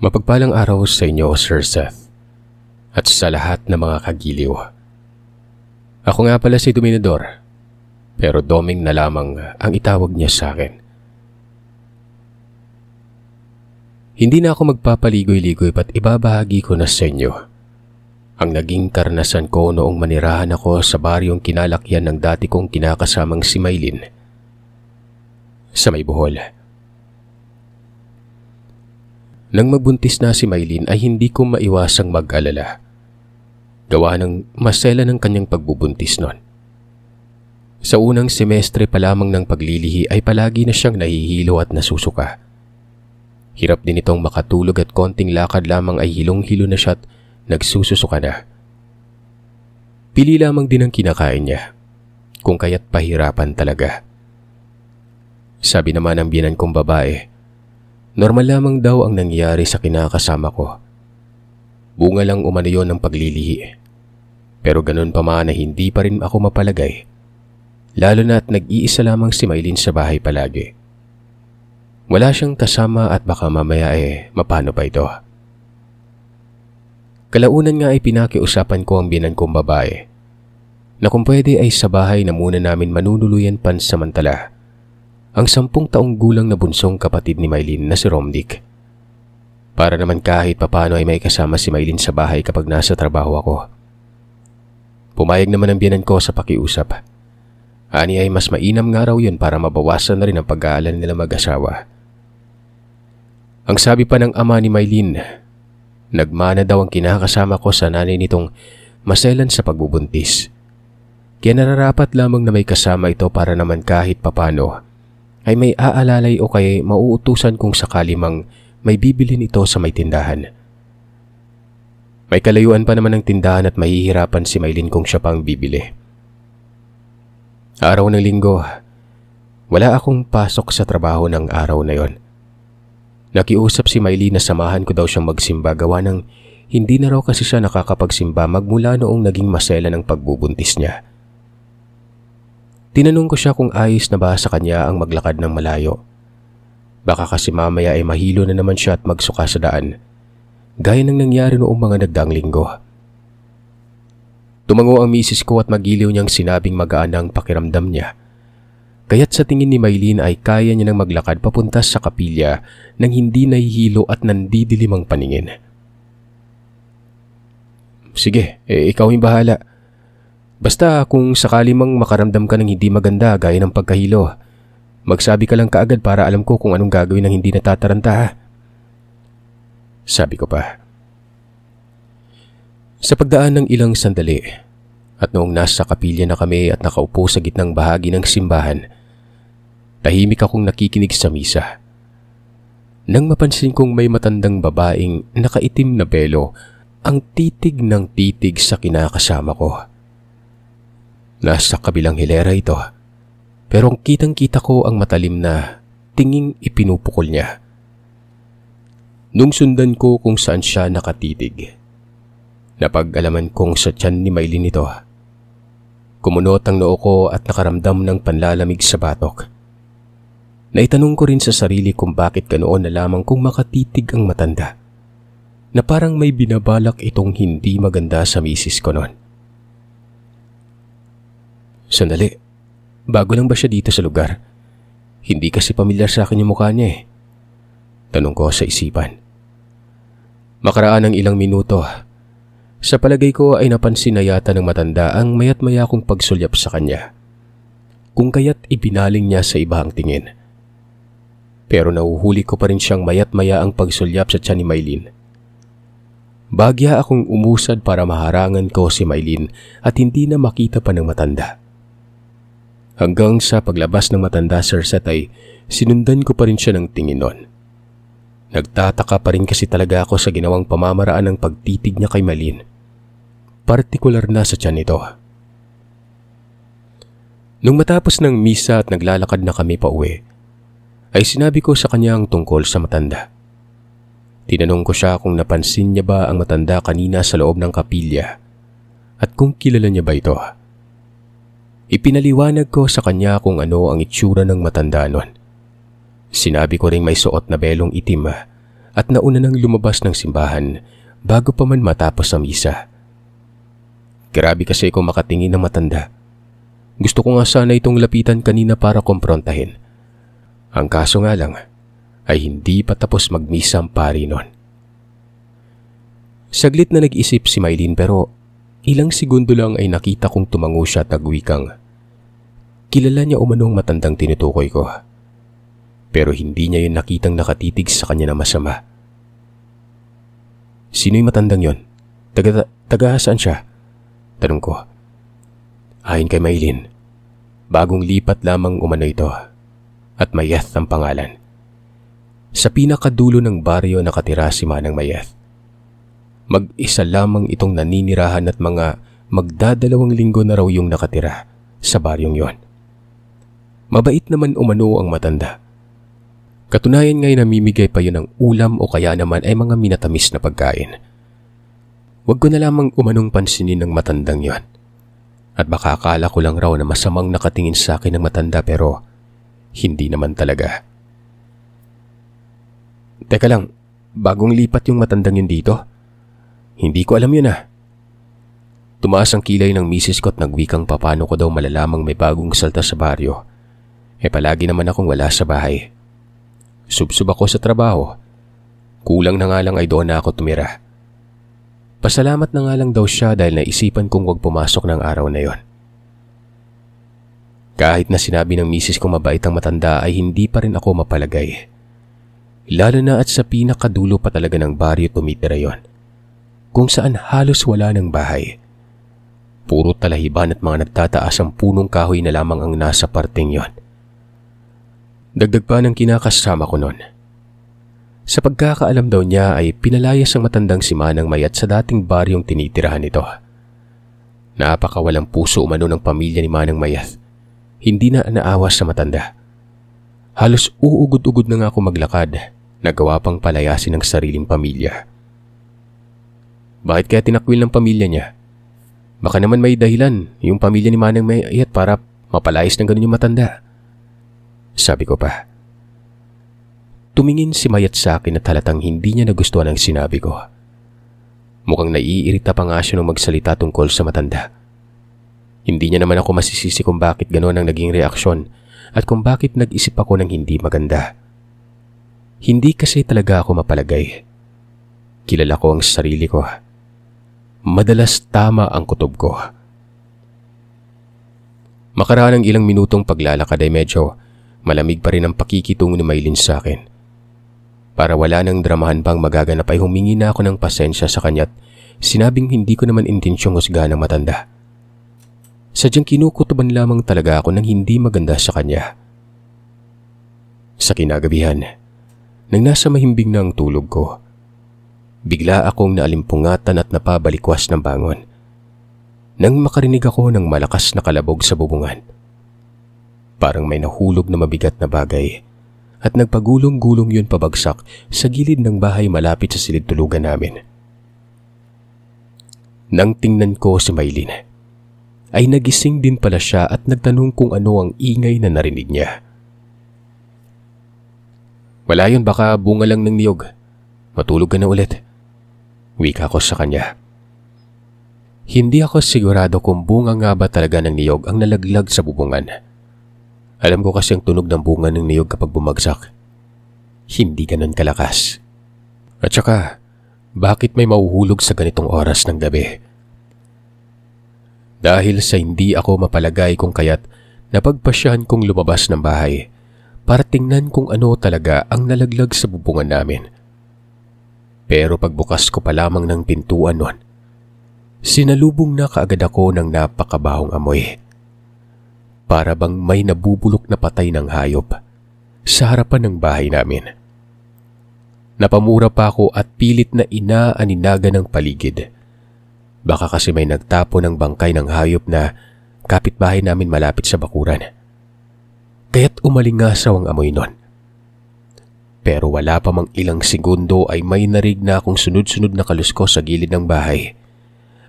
Mapagpalang araw sa inyo, Sir Seth, at sa lahat ng mga kagiliw. Ako nga pala si Dominador, pero Doming na lamang ang itawag niya sa akin. Hindi na ako magpapaligoy-ligoy pat ibabahagi ko na sa inyo ang naging karanasan ko noong manirahan ako sa baryong kinalakyan ng dati kong kinakasamang si Maylin sa May Bohol. Nang magbuntis na si Maylin ay hindi ko maiwasang mag-alala. Gawa ng masela ng kanyang pagbubuntis noon. Sa unang semestre pa lamang ng paglilihi ay palagi na siyang nahihilo at nasusuka. Hirap din itong makatulog at konting lakad lamang ay hilong-hilo na siya at nagsususuka na. Pili lamang din ang kinakain niya, kung kaya't pahirapan talaga. Sabi naman ng biyenan kong babae, normal lamang daw ang nangyari sa kinakasama ko. Bunga lang umano yon ng paglilihi. Pero ganun pa man na hindi pa rin ako mapalagay. Lalo na at nag-iisa lamang si Maylin sa bahay palagi. Wala siyang kasama at baka mamaya mapano pa ito. Kalaunan nga ay pinakiusapan ko ang biyenan kong babae na kung pwede ay sa bahay na muna namin manunuluyan pansamantala ang 10 taong gulang na bunsong kapatid ni Maylin na si Romdick. Para naman kahit papano ay may kasama si Maylin sa bahay kapag nasa trabaho ako. Pumayag naman ang biyenan ko sa pakiusap. Ani ay mas mainam nga raw yun para mabawasan na rin ang pag-aalala nila mag-asawa. Ang sabi pa ng ama ni Maylin, nagmana daw ang kinakasama ko sa nanay nitong maselan sa pagbubuntis. Kaya nararapat lamang na may kasama ito para naman kahit papano ay may aalalay o kaya mauutusan kung sakali mang may bibilin ito sa may tindahan. May kalayuan pa naman ng tindahan at mahihirapan si Maylin kung siya pang bibili. Araw ng linggo, wala akong pasok sa trabaho ng araw na yon. Nakiusap si Maylin na samahan ko daw siyang magsimba gawa ng hindi na raw kasi siya nakakapagsimba magmula noong naging masela ng pagbubuntis niya. Tinanong ko siya kung ayos na ba sa kanya ang maglakad ng malayo. Baka kasi mamaya ay mahilo na naman siya at magsuka sa daan, gaya ng nangyari noong mga nagdaang linggo. Tumango ang misis ko at magiliw niyang sinabing magaan ang pakiramdam niya. Kaya't sa tingin ni Maylin ay kaya niya nang maglakad papunta sa kapilya nang hindi nahihilo at nandidilim ang paningin. Sige, ikaw yung bahala. Basta kung sakali mang makaramdam ka ng hindi maganda gaya ng pagkahilo, magsabi ka lang kaagad para alam ko kung anong gagawin ng hindi natataranta ha. Sabi ko pa. Sa pagdaan ng ilang sandali at noong nasa kapilya na kami at nakaupo sa gitnang bahagi ng simbahan, tahimik akong nakikinig sa misa. Nang mapansin kong may matandang babaeng nakaitim na belo ang titig ng titig sa kinakasama ko. Nasa kabilang hilera ito, pero kitang-kita ko ang matalim na tinging ipinupukol niya. Nung sundan ko kung saan siya nakatitig, napag-alaman kong sa tiyan ni Maylin ito. Kumunot ang noo ko at nakaramdam ng panlalamig sa batok. Naitanong ko rin sa sarili kung bakit ganoon na lamang kung makatitig ang matanda, na parang may binabalak itong hindi maganda sa misis ko noon. Sandali, bago lang ba siya dito sa lugar? Hindi kasi pamilyar sa akin yung mukha niya Tanong ko sa isipan. Makaraan ng ilang minuto, sa palagay ko ay napansin na yata ng matanda ang mayat maya kong pagsulyap sa kanya. Kung kaya't ibinaling niya sa iba ang tingin. Pero nahuhuli ko pa rin siyang mayat maya ang pagsulyap sa tiyan ni Maylin. Bagya akong umusad para maharangan ko si Maylin at hindi na makita pa ng matanda. Hanggang sa paglabas ng matanda, Sir Seth, ay sinundan ko pa rin siya ng tingin noon. Nagtataka pa rin kasi talaga ako sa ginawang pamamaraan ng pagtitig niya kay Maylin. Partikular na sa tiyan nito. Nung matapos ng misa at naglalakad na kami pa uwi, ay sinabi ko sa kanya ang tungkol sa matanda. Tinanong ko siya kung napansin niya ba ang matanda kanina sa loob ng kapilya at kung kilala niya ba ito. Ipinaliwanag ko sa kanya kung ano ang itsura ng matanda noon. Sinabi ko ring may suot na belong itim at nauna nang lumabas ng simbahan bago pa man matapos ang misa. Grabe kasi ako makatingin ng matanda. Gusto ko nga sana itong lapitan kanina para kumprontahin. Ang kaso nga lang ay hindi pa tapos magmisa ang pari nun. Saglit na nag-isip si Mylene pero ilang segundo lang ay nakita kong tumango siya at nagwikang. Kilala niya umanong matandang tinutukoy ko. Pero hindi niya yun nakitang nakatitig sa kanya na masama. Sino yung matandang yon? Taga saan siya? Tanong ko. Ayon kay Mylene, bagong lipat lamang umano ito at Mayeth ang pangalan. Sa pinakadulo ng baryo nakatira si Manang Mayeth. Mag-isa lamang itong naninirahan at mga magdadalawang linggo na raw yung nakatira sa baryong yon. Mabait naman umano ang matanda. Katunayan nga'y namimigay pa yun ng ulam o kaya naman ay mga minatamis na pagkain. Huwag ko na lamang umanong pansinin ng matandang yon. At baka akala ko lang raw na masamang nakatingin sa akin ng matanda pero hindi naman talaga. Teka lang, bagong lipat yung matandang yun dito? Hindi ko alam yun ah. Tumaas ang kilay ng misis ko at nagwikang papano ko daw malalamang may bagong salta sa baryo. Palagi naman akong wala sa bahay. Subsub ako sa trabaho. Kulang na nga lang ay doon na ako tumira. Pasalamat na nga lang daw siya dahil naisipan kong huwag pumasok ng araw na yon. Kahit na sinabi ng misis ko mabait ang matanda ay hindi pa rin ako mapalagay. Lalo na at sa pinakadulo pa talaga ng baryo tumitira yon. Kung saan halos wala ng bahay. Puro talahiban at mga nagtataas ang punong kahoy na lamang ang nasa parteng yon. Dagdag pa ng kinakasama ko noon. Sa pagkakaalam daw niya ay pinalayas ang matandang si Manang Mayat sa dating baryong tinitirahan nito. Napakawalang puso umano ng pamilya ni Manang Mayat. Hindi na naawa sa matanda. Halos uugod-ugod na nga ako maglakad, nagawa pang palayasin ng sariling pamilya. Bakit kaya tinakwil ng pamilya niya? Baka naman may dahilan yung pamilya ni Manang Mayat para mapalayas ng ganun yung matanda. Sabi ko pa. Tumingin si Mayat sa akin at halatang hindi niya nagustuhan ang sinabi ko. Mukhang naiirita pa nga siya nung magsalita tungkol sa matanda. Hindi niya naman ako masisisi kung bakit gano'n ang naging reaksyon at kung bakit nag-isip ako ng hindi maganda. Hindi kasi talaga ako mapalagay. Kilala ko ang sarili ko. Madalas tama ang kutob ko. Makaraan ng ilang minutong paglalakad ay medyo malamig pa rin ang pakikitungo ni Mylene sa akin. Para wala nang dramahan pang magaganap ay humingi na ako ng pasensya sa kanya't sinabing hindi ko naman intensyong husgahan ng matanda. Sadyang kinukutuban lamang talaga ako ng hindi maganda sa kanya. Sa kinagabihan, nang nasa mahimbing na ang tulog ko, bigla akong naalimpungatan at napabalikwas ng bangon. Nang makarinig ako ng malakas na kalabog sa bubungan. Parang may nahulog na mabigat na bagay at nagpagulong-gulong yun pabagsak sa gilid ng bahay malapit sa silid tulugan namin. Nang tingnan ko si Mylene, ay nagising din pala siya at nagtanong kung ano ang ingay na narinig niya. Wala yun, baka bunga lang ng niyog. Matulog ka na ulit. Wika ko sa kanya. Hindi ako sigurado kung bunga nga ba talaga ng niyog ang nalaglag sa bubungan. Alam ko kasi ang tunog ng bunga ng niyog kapag bumagsak. Hindi ganun kalakas. At saka, bakit may mauhulog sa ganitong oras ng gabi? Dahil sa hindi ako mapalagay kung kaya't napagpasyahan kong lumabas ng bahay para tingnan kung ano talaga ang nalaglag sa bubungan namin. Pero pagbukas ko pa lamang ng pintuan nun, sinalubong na kaagad ako ng napakabahong amoy. Para bang may nabubulok na patay ng hayop sa harapan ng bahay namin. Napamura pa ako at pilit na inaaninaga ng paligid. Baka kasi may nagtapo ng bangkay ng hayop na kapitbahay namin malapit sa bakuran. Kaya't umalingasaw ang amoy nun. Pero wala pa mang ilang segundo ay may narig na akong sunod-sunod na kaluskos sa gilid ng bahay.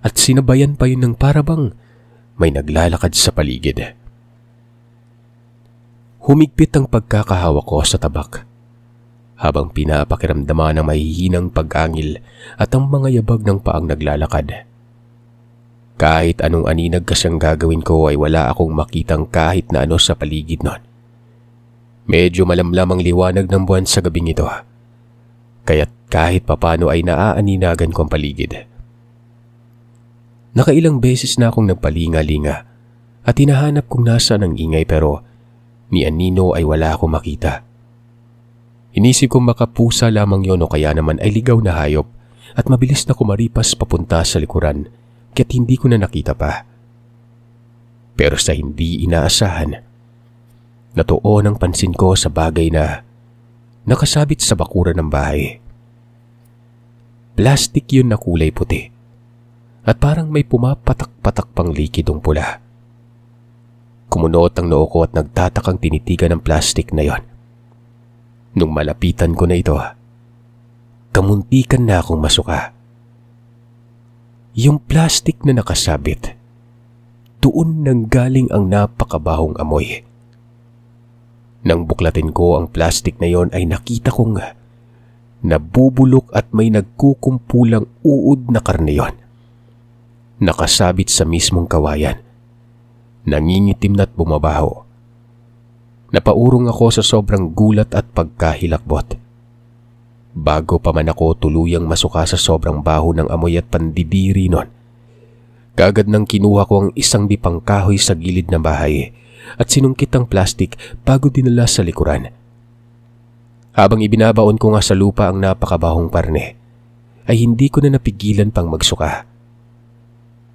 At sinabayan pa yun ng parabang may naglalakad sa paligid. Humigpit ang pagkakahawak ko sa tabak. habang pinapakiramdaman ng mahihinang pag-angil at ang mga yabag ng paang naglalakad. Kahit anong aninag kasing gagawin ko ay wala akong makitang kahit na ano sa paligid nun. Medyo malamlam ang liwanag ng buwan sa gabing ito, kaya't kahit papano ay naaaninagan ko ang paligid. Nakailang beses na akong nagpalinga-linga at hinahanap kung nasaan ang ingay pero ni anino ay wala akong makita. Inisip kong baka pusa lamang yon o kaya naman ay ligaw na hayop at mabilis na kumaripas papunta sa likuran kaya't hindi ko na nakita pa. Pero sa hindi inaasahan, natuon ang pansin ko sa bagay na nakasabit sa bakuran ng bahay. Plastic yun na kulay puti at parang may pumapatak-patak pang likidong pula. Kumunot ang noo ko at nagtatakang tinitigan ng plastic na yon. Nung malapitan ko na ito, kamuntikan na akong masuka. Yung plastic na nakasabit, doon nanggaling ang napakabahong amoy. Nang buklatin ko ang plastic na yon ay nakita kong nabubulok at may nagkukumpulang uod na karne yon. Nakasabit sa mismong kawayan. Nangingitim na't bumabaho. Napaurong ako sa sobrang gulat at pagkahilakbot. Bago pa man ako tuluyang masuka sa sobrang baho ng amoy at pandidiri nun, kaagad nang kinuha ko ang isang dipang kahoy sa gilid ng bahay at sinungkit ang plastic bago dinala sa likuran. Habang ibinabaon ko nga sa lupa ang napakabahong karne, ay hindi ko na napigilan pang magsuka.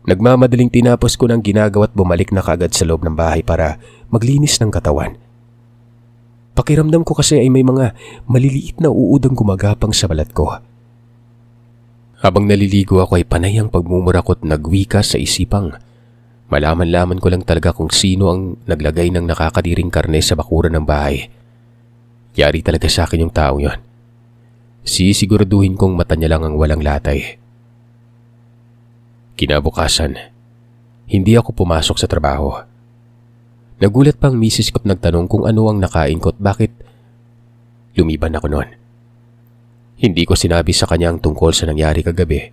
Nagmamadaling tinapos ko ng ginagawa at bumalik na kaagad sa loob ng bahay para maglinis ng katawan. Pakiramdam ko kasi ay may mga maliliit na uudang gumagapang sa balat ko. Habang naliligo ako ay panay ang pagmumurakot nagwika sa isipang malaman-laman ko lang talaga kung sino ang naglagay ng nakakadiring karne sa bakuran ng bahay. Yari talaga sa akin yung taong yon. Sisiguraduhin kong mata niya lang ang walang latay. Kinabukasan, hindi ako pumasok sa trabaho. Nagulat pang misis ko't nagtanong kung ano ang nakain ko't bakit lumiban ako noon. Hindi ko sinabi sa kanya ang tungkol sa nangyari kagabi.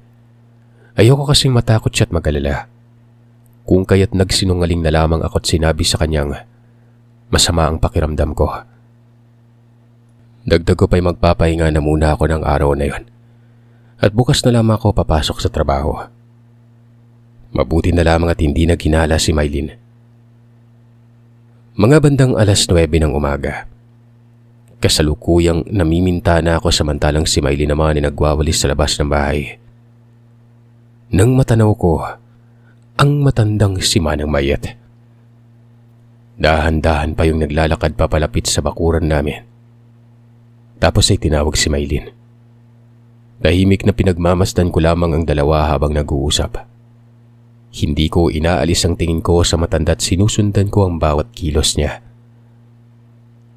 Ayoko kasing matakot siya at mag-alala. Kung kaya't nagsinungaling na lamang ako't sinabi sa kanyang masama ang pakiramdam ko. Dagdag ko pa'y magpapahinga na muna ako ng araw na yon. At bukas na lamang ako papasok sa trabaho. Mabuti na lamang at hindi naghinala si Mylene. Mga bandang 9:00 ng umaga. Kasalukuyang namiminta na ako samantalang si Mylene naman ay nagwawalis sa labas ng bahay. Nang matanaw ko, ang matandang si Manang Mayet. Dahan-dahan pa yung naglalakad papalapit sa bakuran namin. Tapos ay tinawag si Mylene. Tahimik na pinagmamasdan ko lamang ang dalawa habang nag-uusap. Hindi ko inaalis ang tingin ko sa matanda at sinusundan ko ang bawat kilos niya.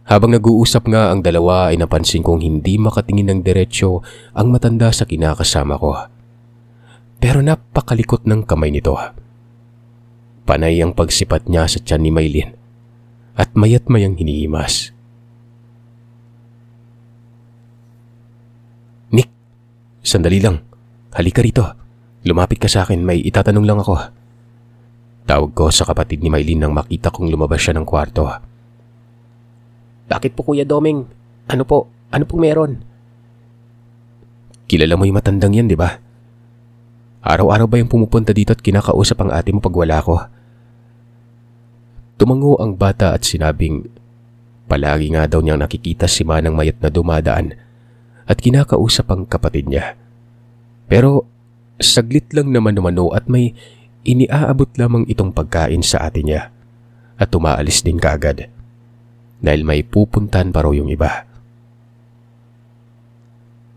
Habang nag-uusap nga ang dalawa ay napansin kong hindi makatingin ng diretsyo ang matanda sa kinakasama ko. Pero napakalikot ng kamay nito. Panay ang pagsipat niya sa tiyan ni Mylene at mayat mayang hinihimas. "Nick, sandali lang. Halika rito. Lumapit ka sa akin, may itatanong lang ako." Tawag ko sa kapatid ni Mylene nang makita kong lumabas siya ng kwarto. "Bakit po Kuya Doming? Ano po? Ano pong meron?" "Kilala mo yung matandang yan, di ba? Araw-araw ba yung pumupunta dito at kinakausap ang ate mo pag wala ko?" Tumango ang bata at sinabing palagi nga daw niyang nakikita si Manang Mayet na dumadaan at kinakausap ang kapatid niya. Pero saglit lang naman umano at may iniaabot lamang itong pagkain sa ate niya at umaalis din kaagad dahil may pupuntahan pa raw yung iba.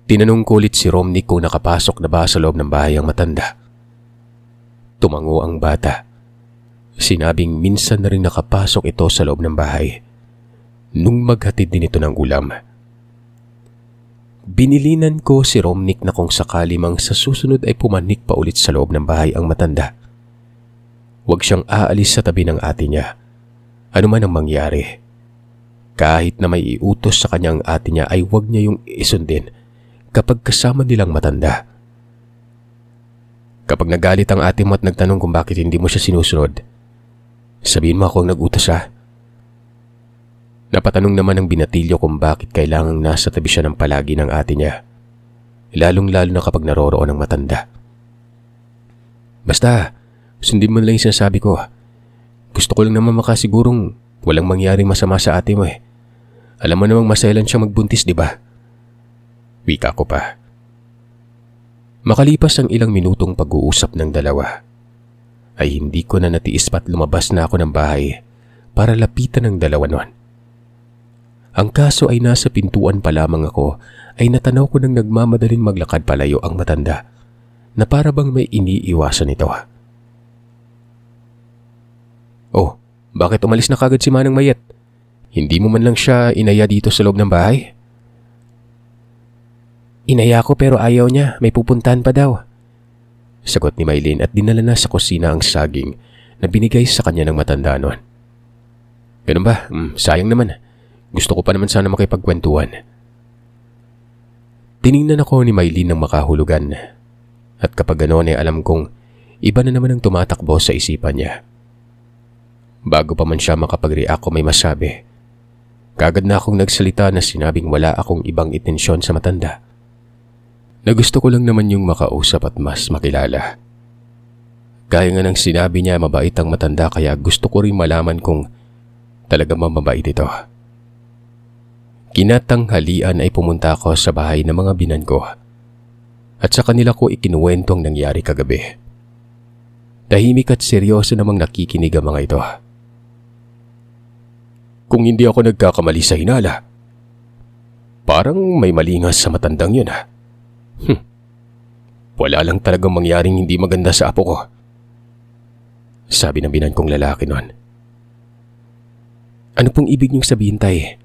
Tinanong ko ulit si Romnick kung nakapasok na ba sa loob ng bahay ang matanda. Tumango ang bata. Sinabing minsan na rin nakapasok ito sa loob ng bahay nung maghatid din ito ng ulam. Binilinan ko si Romnick na kung sakali mang sa susunod ay pumanik pa ulit sa loob ng bahay ang matanda, huwag siyang aalis sa tabi ng ate niya, ano man ang mangyari. kahit na may iutos sa kanyang ate niya ay huwag niya yung isundin kapag kasama nilang matanda. Kapag nagalit ang ate mo at nagtanong kung bakit hindi mo siya sinusunod, sabihin mo akong nag-utos siya. Napatanong naman ng binatilyo kung bakit kailangang nasa tabi siya ng palagi ng ate niya, lalong-lalo na kapag naroroon ang matanda. Basta, sundin mo lang yung sinasabi ko. Gusto ko lang naman makasigurong walang mangyaring masama sa ate mo eh. Alam mo namang maselan siya magbuntis, di ba? Wika ko pa. Makalipas ang ilang minutong pag-uusap ng dalawa, ay hindi ko na natiis pa't lumabas na ako ng bahay para lapitan ng dalawa nun. Ang kaso ay nasa pintuan pa lamang ako ay natanaw ko nang nagmamadaling maglakad palayo ang matanda na para bang may iniiwasan ito. Oh, bakit umalis na kagad si Manang Mayet? Hindi mo man lang siya inaya dito sa loob ng bahay? Inaya ko pero ayaw niya, may pupuntahan pa daw. Sagot ni Maylin at dinala na sa kusina ang saging na binigay sa kanya ng matanda noon. Ganun ba? Sayang naman. Gusto ko pa naman sana makipagkwentuhan. Tiningnan ako ni Maylin ng makahulugan at kapag ganoon ay alam kong iba na naman ang tumatakbo sa isipan niya. Bago pa man siya makapag-react ko may masabi, kagad na akong nagsalita na sinabing wala akong ibang intensyon sa matanda. Na gusto ko lang naman yung makausap at mas makilala. Gaya nga ng sinabi niya, mabait ang matanda kaya gusto ko rin malaman kung talagang mabait ito. Kinatanghalian ay pumunta ako sa bahay ng mga binan ko at sa kanila ko ikinuwento ang nangyari kagabi. Tahimik at seryoso namang nakikinig ang mga ito. Kung hindi ako nagkakamali sa hinala, parang may malingas sa matandang yun ha. Wala lang talagang mangyaring hindi maganda sa apo ko, sabi ng binan kong lalaki noon. Ano pong ibig niyong sabihin, tay?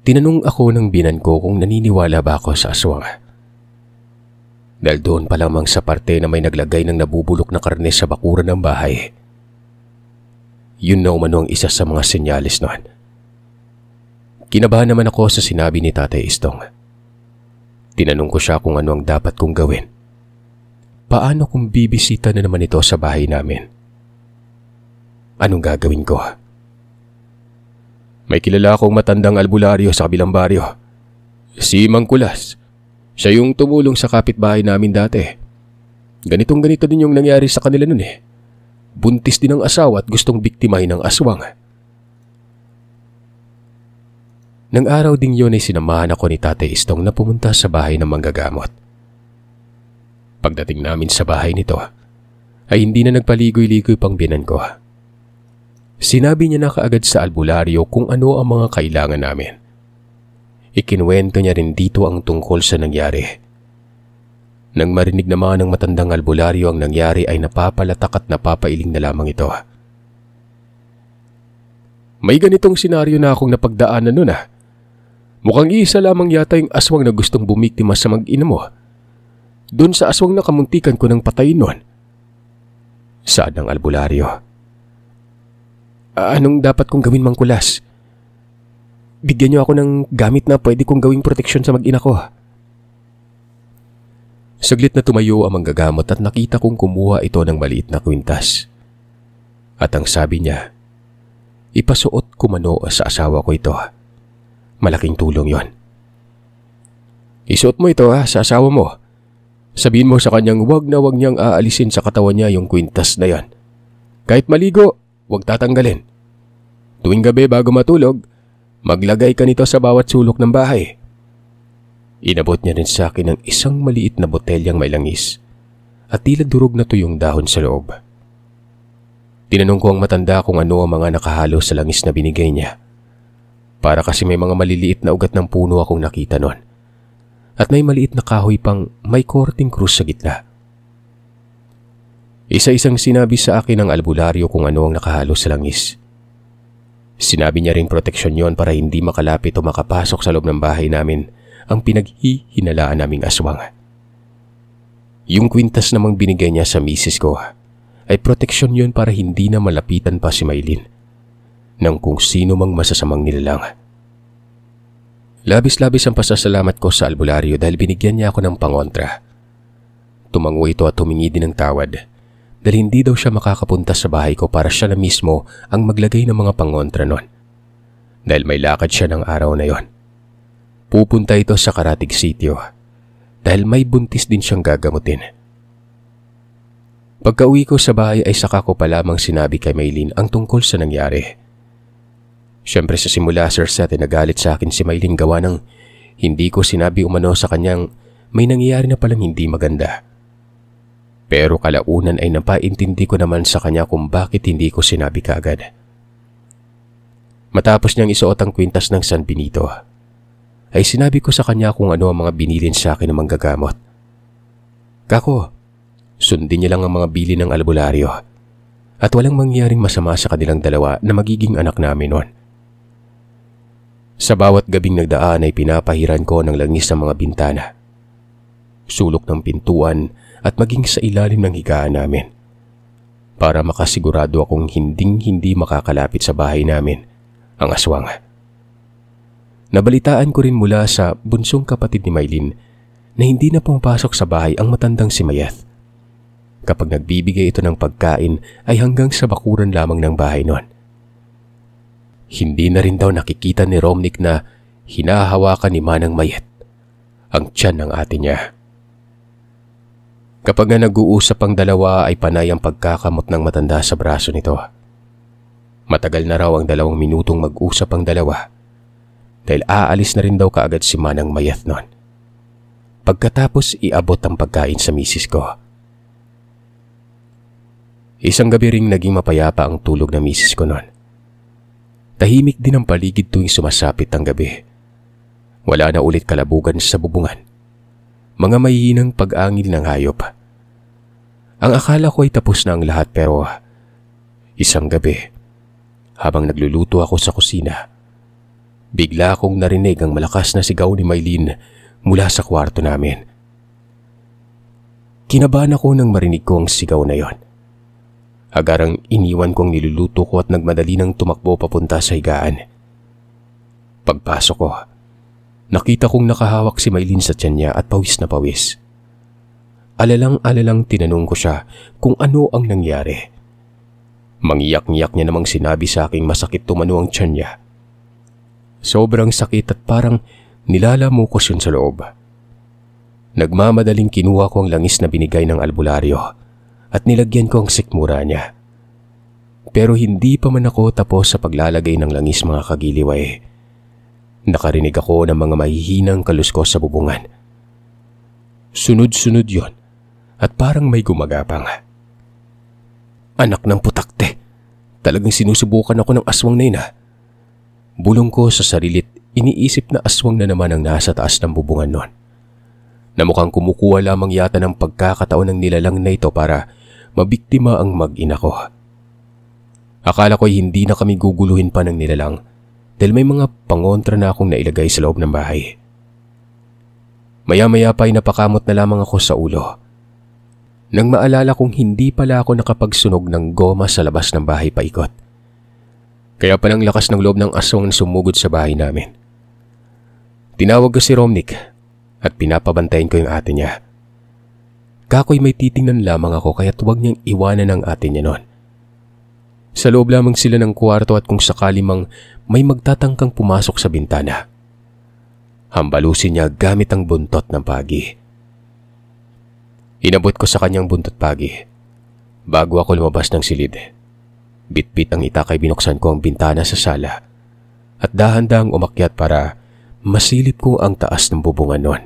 Tinanong ako ng binan ko kung naniniwala ba ako sa aswang. Dahil doon pa lamang sa parte na may naglagay ng nabubulok na karne sa bakuran ng bahay. Yun na umano ang isa sa mga senyales noon. Kinabahan naman ako sa sinabi ni Tatay Istong. Tinanong ko siya kung ano ang dapat kong gawin. Paano kung bibisita na naman ito sa bahay namin? Anong gagawin ko? May kilala akong matandang albularyo sa kabilang baryo. Si Mang Kulas. Siya yung tumulong sa kapitbahay namin dati. Ganitong-ganito din yung nangyari sa kanila nun eh. Buntis din ang asawa at gustong biktimahin ng aswang. Nang araw ding yun ay sinamahan ako ni Tatay Istong na pumunta sa bahay ng manggagamot. Pagdating namin sa bahay nito, ay hindi na nagpaligoy-ligoy pang binan ko. Sinabi niya na kaagad sa albularyo kung ano ang mga kailangan namin. Ikinuwento niya rin dito ang tungkol sa nangyari. Nang marinig naman ng matandang albularyo ang nangyari ay napapalatak at napapailing na lamang ito. May ganitong senaryo na akong napagdaanan nun ah. Mukhang isa lamang yata yung aswang na gustong bumiktima sa mag-ina mo. Doon sa aswang na kamuntikan ko ng patayin nun. Saad ng albularyo. Anong dapat kong gawin, Mang Kulas? Bigyan niyo ako ng gamit na pwede kong gawing proteksyon sa mag-ina ko. Saglit na tumayo ang manggagamot at nakita kong kumuha ito ng maliit na kwintas. At ang sabi niya, ipasuot ko mano sa asawa ko ito. Malaking tulong yon. Isuot mo ito sa asawa mo. Sabihin mo sa kanyang wag niyang aalisin sa katawan niya yung kwintas na yan. Kahit maligo, wag tatanggalin. Tuwing gabi bago matulog, maglagay ka nito sa bawat sulok ng bahay. Inabot niya rin sa akin ng isang maliit na botelyang may langis at tila durog na tuyong dahon sa loob. Tinanong ko ang matanda kung ano ang mga nakahalo sa langis na binigay niya. Para kasi may mga maliliit na ugat ng puno akong nakita noon. At may maliit na kahoy pang may korting krus sa gitna. Isa-isang sinabi sa akin ng albularyo kung ano ang nakahalo sa langis. Sinabi niya rin proteksyon yon para hindi makalapit o makapasok sa loob ng bahay namin ang pinaghihinalaan naming aswang. Yung kwintas namang binigay niya sa misis ko ay proteksyon yon para hindi na malapitan pa si Maylin ng kung sino mang masasamang nilalang. Labis-labis ang pasasalamat ko sa albularyo dahil binigyan niya ako ng pangontra. Tumango ito at humingi din ng tawad dahil hindi daw siya makakapunta sa bahay ko para siya na mismo ang maglagay ng mga pangontra nun. Dahil may lakad siya ng araw na yon. Pupunta ito sa Karatig Sitio dahil may buntis din siyang gagamutin. Pagka-uwi ko sa bahay ay saka ko pa lamang sinabi kay Maylin ang tungkol sa nangyari. Siyempre sa simula, Sir Seth, nagalit sa akin si Maylin gawa ng hindi ko sinabi umano sa kanyang may nangyayari na palang hindi maganda. Pero kalaunan ay napaintindi ko naman sa kanya kung bakit hindi ko sinabi kaagad. Matapos niyang isuot ang kwintas ng San Benito, ay sinabi ko sa kanya kung ano ang mga binilin sa akin ng manggagamot. Kako, sundin niya lang ang mga bili ng albularyo at walang mangyaring masama sa kanilang dalawa na magiging anak namin noon. Sa bawat gabing nagdaan ay pinapahiran ko ng langis ng mga bintana, sulok ng pintuan at maging sa ilalim ng higaan namin para makasigurado akong hindi makakalapit sa bahay namin ang aswang. Nabalitaan ko rin mula sa bunsong kapatid ni Maylin na hindi na pumapasok sa bahay ang matandang si Mayeth. Kapag nagbibigay ito ng pagkain ay hanggang sa bakuran lamang ng bahay noon. Hindi na rin daw nakikita ni Romnick na hinahawakan ni Manang Mayeth ang tiyan ng ate niya. Kapag nga nag-uusap ang dalawa ay panay ang pagkakamot ng matanda sa braso nito. Matagal na raw ang 2 minutong mag-usap ang dalawa dahil aalis na rin daw kaagad si Manang Mayeth noon. Pagkatapos iabot ang pagkain sa misis ko. Isang gabi ring naging mapayapa ang tulog ng misis ko noon. Tahimik din ang paligid tuwing sumasapit ang gabi. Wala na ulit kalabugan sa bubungan. Mga mahihinang pag-angil ng hayop. Ang akala ko ay tapos na ang lahat pero isang gabi, habang nagluluto ako sa kusina, bigla akong narinig ang malakas na sigaw ni Maylin mula sa kwarto namin. Kinabahan ako nang marinig ko ang sigaw na yon. Agarang iniwan kong niluluto ko at nagmadali nang tumakbo papunta sa higaan. Pagpasok ko, nakita kong nakahawak si Maylin sa tiyan niya at pawis na pawis. Alalang-alalang tinanong ko siya kung ano ang nangyari. Mangiyak-ngiyak niya namang sinabi sa aking masakit tumano ang tiyan niya. Sobrang sakit at parang nilalamukos yun sa loob. Nagmamadaling kinuha ko ang langis na binigay ng albularyo at nilagyan ko ang sikmura niya. Pero hindi pa man ako tapos sa paglalagay ng langis mga kagiliway. Nakarinig ako ng mga mahihinang kaluskos sa bubungan. Sunod-sunod yon at parang may gumagapang. Anak ng putakte, talagang sinusubukan ako ng aswang na yun. Bulong ko sa sarilit, iniisip na aswang na naman ang nasa taas ng bubungan nun. Na mukhang kumukuha lamang yata ng pagkakataon ng nilalang na ito para mabiktima ang mag-ina ko. Akala ko hindi na kami guguluhin pa ng nilalang dahil may mga pangontra na akong nailagay sa loob ng bahay. Maya-maya pa ay napakamot na lamang ako sa ulo nang maalala kong hindi pala ako nakapagsunog ng goma sa labas ng bahay paikot. Kaya palang lakas ng loob ng aswang sumugod sa bahay namin. Tinawag ko si Romnick at pinapabantayan ko yung ate niya. Kako'y may titingnan lamang ako kaya't huwag niyang iwanan ang ate niya noon. Sa loob lamang sila ng kwarto at kung sakali mang may magtatangkang pumasok sa bintana, hambalusin niya gamit ang buntot ng pagi. Inabot ko sa kanyang buntot pagi bago ako lumabas ng silid. Bit-bit ang itakay binuksan ko ang bintana sa sala at dahan-dahang umakyat para masilip ko ang taas ng bubungan noon.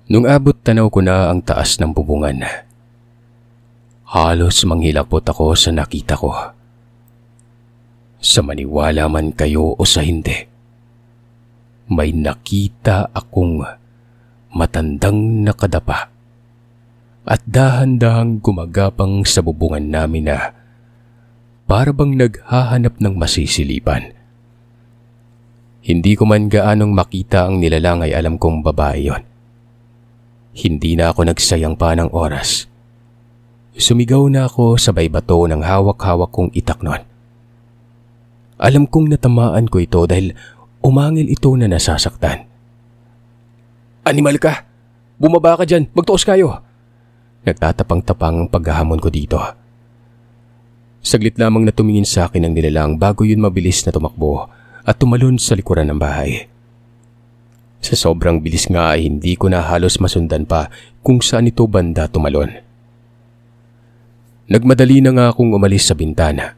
Nung abot tanaw ko na ang taas ng bubungan, halos manghilapot ako sa nakita ko. Sa maniwala man kayo o sa hindi, may nakita akong matandang nakadapa at dahan-dahang gumagapang sa bubungan namin na para bang naghahanap ng masisilipan. Hindi ko man gaanong makita ang nilalang ay alam kong babae yon. Hindi na ako nagsayang pa ng oras. Sumigaw na ako sabay bato ng hawak-hawak kong itak noon. Alam kong natamaan ko ito dahil umangil ito na nasasaktan. Animal ka! Bumaba ka dyan! Magtuos kayo! Nagtatapang-tapang ang paghahamon ko dito. Saglit lamang na tumingin sa akin ang nilalang bago yun mabilis na tumakbo at tumalon sa likuran ng bahay. Sa sobrang bilis nga ay hindi ko na halos masundan pa kung saan ito banda tumalon. Nagmadali na nga akong umalis sa bintana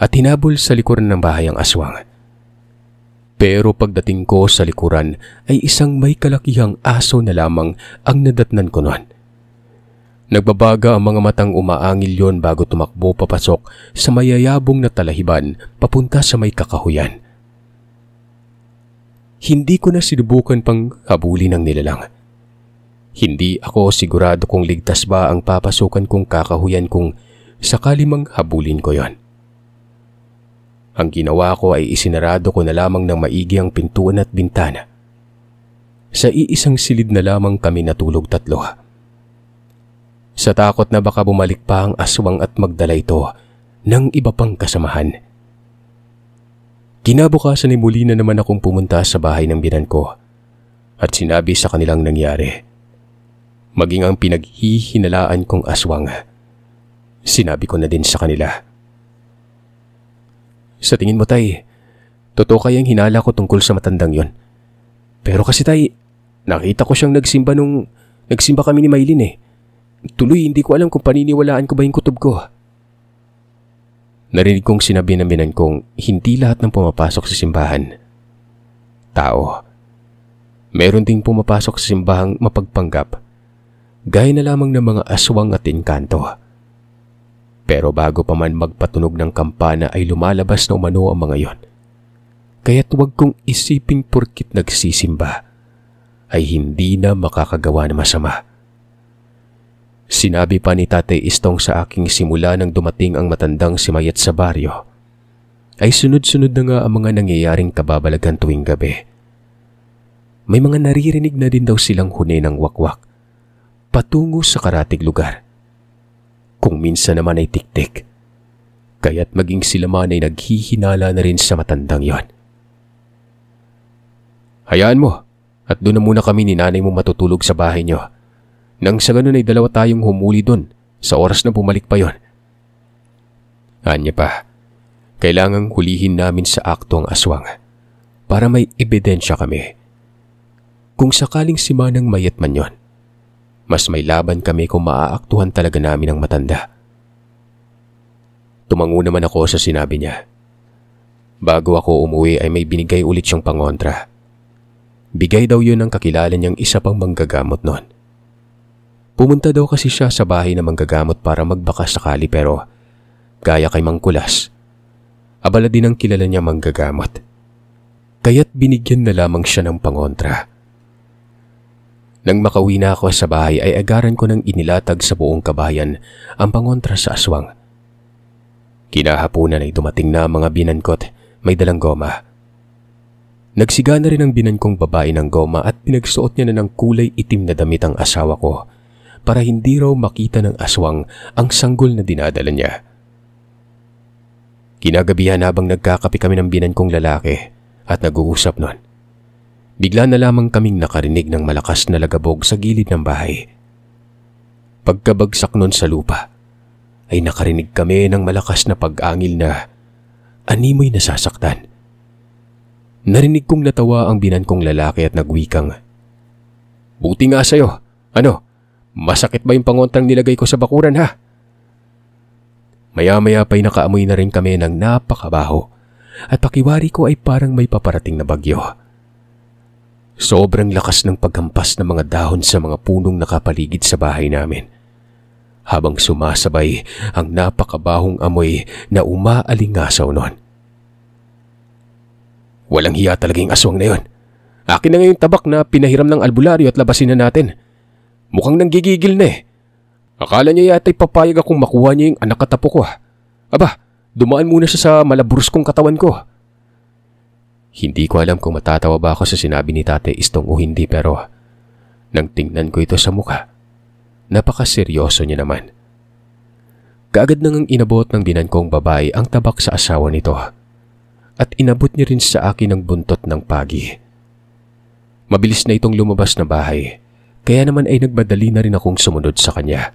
at hinabol sa likuran ng bahay ang aswang. Pero pagdating ko sa likuran ay isang may kalakihang aso na lamang ang nadatnan ko noon. Nagbabaga ang mga matang umaangil yon bago tumakbo papasok sa mayayabong na talahiban papunta sa may kakahuyan. Hindi ko na sinubukan pang habulin ang nilalang. Hindi ako sigurado kung ligtas ba ang papasukan kong kakahuyan kung sakali mang habulin ko yon. Ang ginawa ko ay isinarado ko na lamang ng maigi ang pintuan at bintana. Sa iisang silid na lamang kami natulog tatlo. Sa takot na baka bumalik pa ang aswang at magdala ito ng iba pang kasamahan. Kinabukasan ay muli na naman akong pumunta sa bahay ng binan ko at sinabi sa kanilang nangyari. Maging ang pinaghihinalaan kong aswang, sinabi ko na din sa kanila. Sa tingin mo tay, totoo kayang hinala ko tungkol sa matandang yon? Pero kasi tay, nakita ko siyang nagsimba nung nagsimba kami ni Maylin eh. Tuloy hindi ko alam kung paniniwalaan ko ba yung kutob ko. Narinig kong sinabi ng binan kong hindi lahat ng pumapasok sa simbahan tao. Meron ding pumapasok sa simbahang mapagpanggap, gaya na lamang ng mga aswang at inkanto. Pero bago pa man magpatunog ng kampana ay lumalabas na umano ang mga yon. Kaya't huwag kong isiping porkit nagsisimba ay hindi na makakagawa ng masama. Sinabi pa ni Tatay Istong sa aking simula nang dumating ang matandang si Mayat sa baryo, ay sunod-sunod na nga ang mga nangyayaring kababalagan tuwing gabi. May mga naririnig na din daw silang huni ng wakwak patungo sa karatig lugar. Kung minsan naman ay tik-tik, kaya't maging sila man ay naghihinala na rin sa matandang yon. Hayaan mo at doon na muna kami ni nanay mo matutulog sa bahay niyo. Nang sa ganun ay dalawa tayong humuli doon sa oras na bumalik pa yon. Anya pa, kailangang hulihin namin sa akto ang aswang para may ebidensya kami. Kung sakaling si Manang Mayat man yon, mas may laban kami kung maaaktuhan talaga namin ang matanda. Tumango naman ako sa sinabi niya. Bago ako umuwi ay may binigay ulit siyang pangontra. Bigay daw yun ng kakilala niyang isa pang manggagamot noon. Pumunta daw kasi siya sa bahay na manggagamot para magbaka sakali pero gaya kay Mang Kulas, abala din ang kilala niya manggagamot. Kaya't binigyan na lamang siya ng pangontra. Nang makauwi na ako sa bahay ay agaran ko nang inilatag sa buong kabayan ang pangontra sa aswang. Kinahapunan ay dumating na mga binankot may dalang goma. Nagsiga na rin ang binan kong babae ng goma at pinagsuot niya na ng kulay itim na damit ang asawa ko para hindi raw makita ng aswang ang sanggol na dinadala niya. Kinagabihan habang nagkakape kami ng binan kong lalaki at nag-uusap nun, bigla na lamang kaming nakarinig ng malakas na lagabog sa gilid ng bahay. Pagkabagsak nun sa lupa, ay nakarinig kami ng malakas na pag-angil na animoy nasasaktan. Narinig kong natawa ang binan kong lalaki at nagwikang, "Buti nga sa'yo. Ano? Masakit ba yung pangontrang nilagay ko sa bakuran ha?" Maya-maya pa'y nakaamoy na rin kami ng napakabaho at pakiwari ko ay parang may paparating na bagyo. Sobrang lakas ng paghampas ng mga dahon sa mga punong nakapaligid sa bahay namin, habang sumasabay ang napakabahong amoy na umaalingasaw noon. Walang hiya talaga yung aswang na yon. Akin na ngayong tabak na pinahiram ng albularyo at labasin na natin. Mukhang nanggigigil na eh. Akala niya yata'y papayag akong makuha niya yung anak katapo ko. Aba, dumaan muna siya sa malaburus kong katawan ko. Hindi ko alam kung matatawa ba ako sa sinabi ni Tatay Istong o hindi pero nang tingnan ko ito sa mukha, napakaseryoso niya naman. Kaagad nang inabot ng binan kong babae ang tabak sa asawa nito. at inabot niya rin sa akin ang buntot ng pagi. Mabilis na itong lumabas na bahay, kaya naman ay nagmadali na rin akong sumunod sa kanya.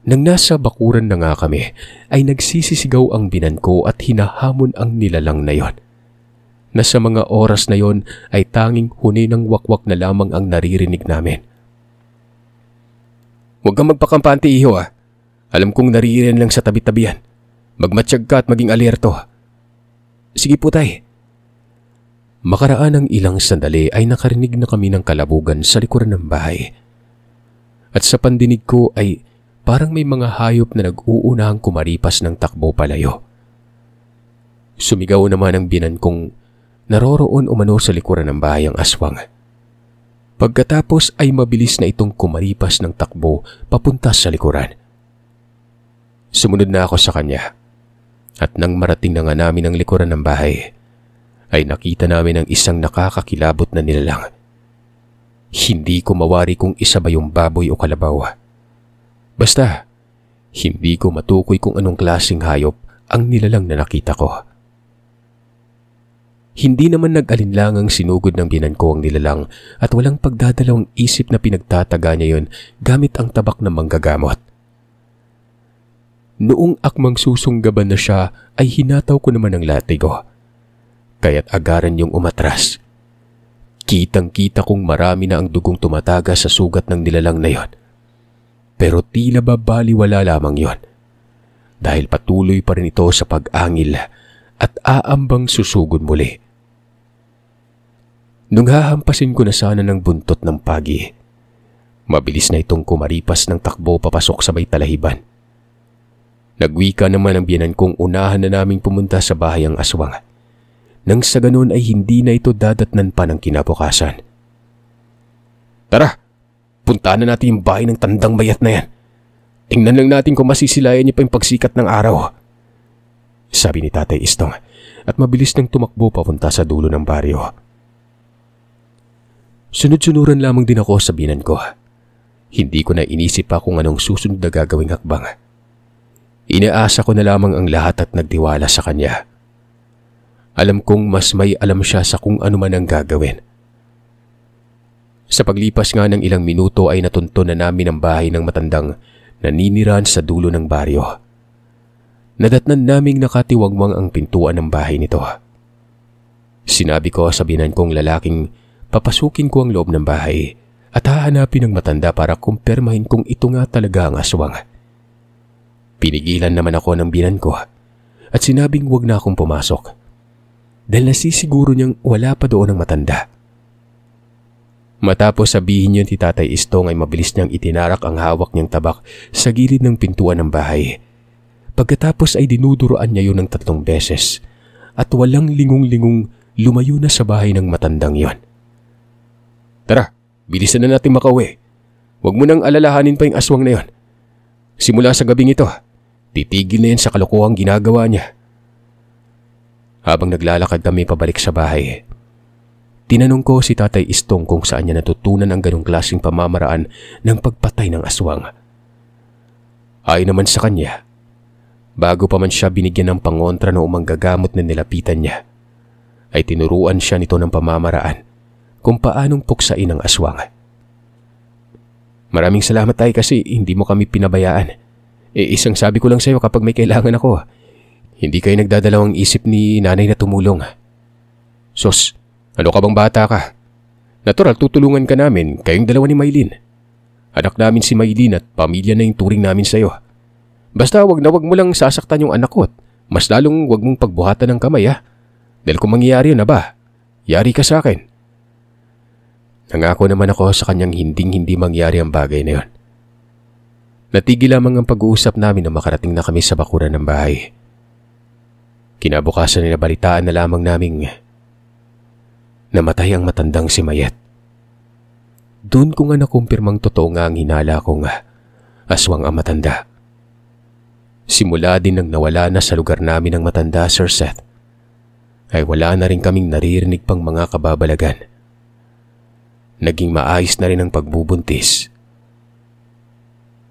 Nang nasa bakuran na nga kami, ay nagsisisigaw ang binan ko at hinahamon ang nilalang na yon. Na sa mga oras na yon ay tanging huni ng wakwak na lamang ang naririnig namin. "Huwag kang magpakampante, iho ah. Alam kong naririnig lang sa tabi-tabihan. Magmatsyag ka at maging alerto." "Sige po, tay." Makaraan ng ilang sandali ay nakarinig na kami ng kalabugan sa likuran ng bahay. At sa pandinig ko ay parang may mga hayop na nag-uunahang kumaripas ng takbo palayo. Sumigaw naman ang binan kong naroroon umano sa likuran ng bahay ang aswang. Pagkatapos ay mabilis na itong kumaripas ng takbo papunta sa likuran. Sumunod na ako sa kanya at nang marating na nga namin ang likuran ng bahay, ay nakita namin ang isang nakakakilabot na nilalang. Hindi ko mawari kung isa ba yung baboy o kalabaw. Basta, hindi ko matukoy kung anong klaseng hayop ang nilalang na nakita ko. Hindi naman nag-alinlangang sinugod ng binan ko ang nilalang at walang pagdadalawang isip na pinagtataga niya yon gamit ang tabak ng manggagamot. Noong akmang susunggaban na siya ay hinataw ko naman ang latigo. Kaya't agaran yung umatras. Kitang-kita kong marami na ang dugong tumataga sa sugat ng nilalang na yon. Pero tila ba baliwala lamang yon. Dahil patuloy pa rin ito sa pag-angil at aambang susugod muli. Nung hahampasin ko na sana ng buntot ng pagi, mabilis na itong kumaripas ng takbo papasok sa may talahiban. Nagwika naman ang biyanan kong unahan na naming pumunta sa bahay ang aswang. Nang sa ganun ay hindi na ito dadatnan pa ng kinabukasan. "Tara, puntahan na natin yung bahay ng tandang bayat na yan. Tingnan lang natin kung masisilayan niya pa yung pagsikat ng araw," sabi ni Tatay Istong at mabilis nang tumakbo papunta sa dulo ng baryo. Sunod-sunuran lamang din ako sa binan ko. Hindi ko na inisip pa kung anong susunod na gagawing hakbang. Inaasa ko na lamang ang lahat at nagtiwala sa kanya. Alam kong mas may alam siya sa kung ano man ang gagawin. Sa paglipas nga ng ilang minuto ay natunto na namin ang bahay ng matandang naninirahan sa dulo ng baryo. Nadatnan naming nakatiwangwang ang pintuan ng bahay nito. Sinabi ko sa binan kong lalaking papasukin ko ang loob ng bahay at hahanapin ng matanda para kumpirmahin kung ito nga talaga ang aswang. Pinigilan naman ako ng binan ko at sinabing huwag na akong pumasok dahil nasisiguro niyang wala pa doon ang matanda. Matapos sabihin niya ni Tatay Istong ay mabilis niyang itinarak ang hawak niyang tabak sa gilid ng pintuan ng bahay. Pagkatapos ay dinuduroan niya yun ng 3 beses at walang lingong-lingong lumayo na sa bahay ng matandang yon. "Tara, bilisan na natin makauwi. Huwag mo nang alalahanin pa yung aswang na yon. Simula sa gabing ito, titigil na yan sa kalokohang ginagawa niya." Habang naglalakad kami pabalik sa bahay, tinanong ko si Tatay Istong kung saan niya natutunan ang ganong klaseng pamamaraan ng pagpatay ng aswang. Ayon naman sa kanya, bago pa man siya binigyan ng pangontra na manggagamot na nilapitan niya, ay tinuruan siya nito ng pamamaraan kung paanong puksain ang aswang. "Maraming salamat tayo kasi hindi mo kami pinabayaan. Isang sabi ko lang sa iyo kapag may kailangan ako, hindi kayo nagdadalawang isip ni nanay na tumulong." "Sos, ano ka bang bata ka? Natural tutulungan ka namin, kayong dalawa ni Maylin. Anak namin si Maylin at pamilya na yung turing namin sa iyo. Basta wag mo lang sasaktan yung anak ko at mas lalong wag mong pagbuhatan ng kamay ha. Dahil kung mangyayari yun na ba, yari ka sa akin." Nangako naman ako sa kanyang hindi mangyari ang bagay na yon. Natigil lamang ang pag-uusap namin na makarating na kami sa bakuran ng bahay. Kinabukasan na balitaan na lamang naming namatay ang matandang si Mayet. Doon ko nga nakumpirmang totoo nga ang hinala kong aswang ang matanda. Simula din nang nawala na sa lugar namin ang matanda, Sir Seth, ay wala na rin kaming naririnig pang mga kababalagan. Naging maayos na rin ang pagbubuntis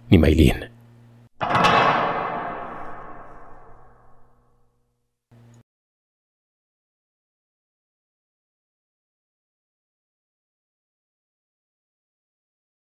ni Maylin.